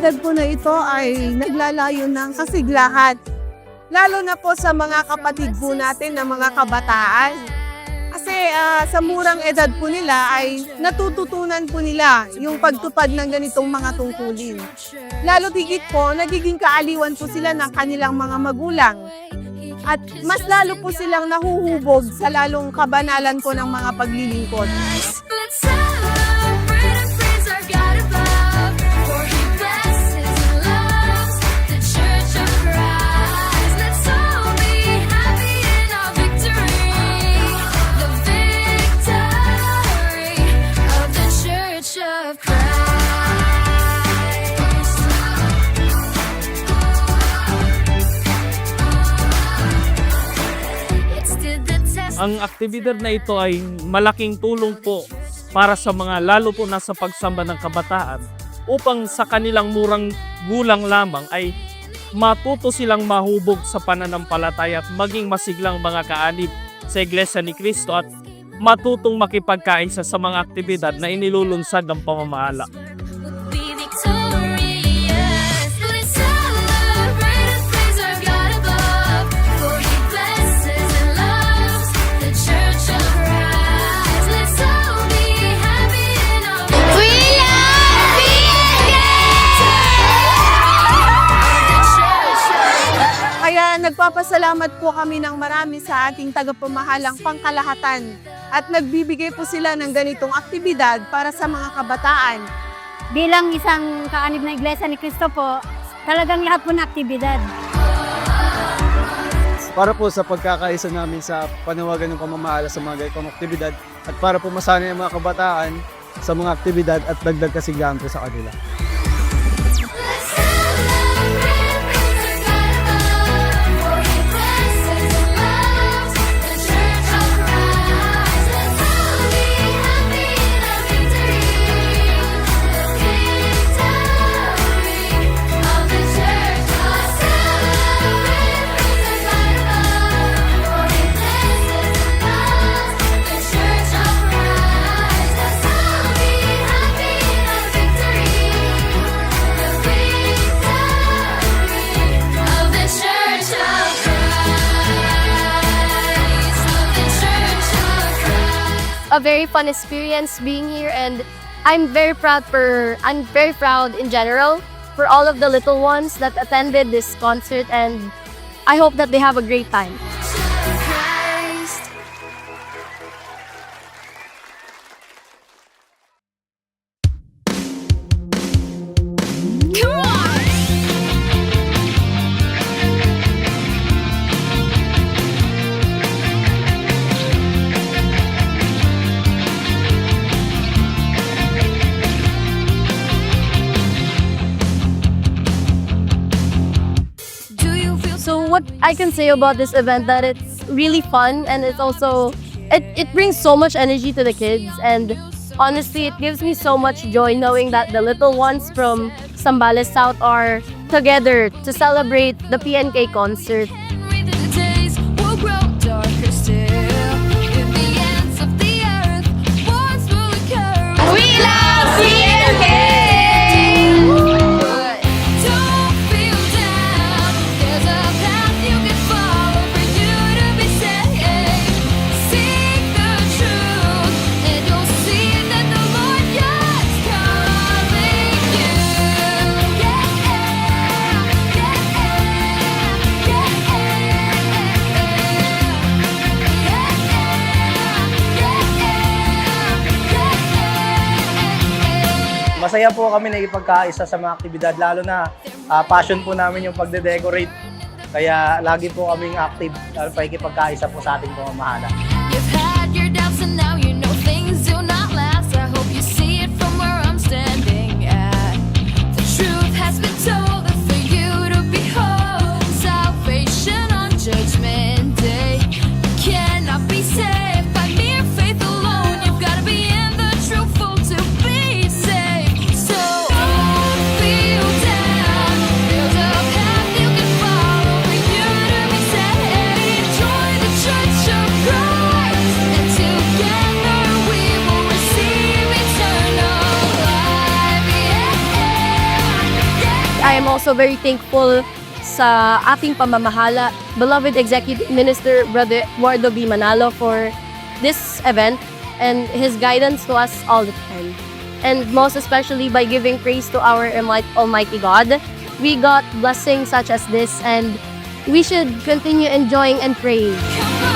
aktibidad po na ito ay naglalayo ng kasiglahan. Lalo na po sa mga kapatid po natin na mga kabataan. Kasi sa murang edad po nila ay natututunan po nila yung pagtupad ng ganitong mga tungkulin. Lalo tigit po, nagiging kaaliwan po sila ng kanilang mga magulang. At mas lalo po silang nahuhubog sa lalong kabanalan po ng mga paglilingkod. Ang aktibidad na ito ay malaking tulong po para sa mga lalo po nasa pagsamba ng kabataan upang sa kanilang murang gulang lamang ay matuto silang mahubog sa pananampalataya at maging masiglang mga kaanib sa Iglesia ni Cristo at matutong makipagkaisa sa mga aktibidad na inilulunsad ng pamamahala. Kaya nagpapasalamat po kami ng marami sa ating tagapamahalang pangkalahatan at nagbibigay po sila ng ganitong aktibidad para sa mga kabataan. Bilang isang kaanib na Iglesia ni Cristo po, talagang lahat po na aktibidad. Para po sa pagkakaisa namin sa panawagan ng pamamahala sa mga ganitong aktibidad at para po masanay ang mga kabataan sa mga aktibidad at dagdag kasigahan po sa kanila. A very fun experience being here, and I'm very proud in general for all of the little ones that attended this concert, and I hope that they have a great time. So what I can say about this event, that it's really fun, and it's also it brings so much energy to the kids, and honestly it gives me so much joy knowing that the little ones from Zambales South are together to celebrate the PNK concert. We love PNK! Masaya po kami na ipagkaisa sa mga aktibidad, lalo na passion po namin yung pagde-decorate. Kaya lagi po kaming active para pakikipagkaisa po sa ating pamamahala. You've had your doubts and now you know things do not last. I hope you see it from where I'm standing at. The truth has been told that for you to behold salvation on Judgment Day. You cannot be saved by mere faith alone. You've got to be in the true fold to be saved. So don't feel down. There's a path you can follow for you to be saved. Join the Church of Christ. I'm also very thankful sa ating pamamahala, beloved Executive Minister Brother Eduardo B. Manalo, for this event and his guidance to us all the time. And most especially by giving praise to our Almighty God, we got blessings such as this, and we should continue enjoying and praying. Come on.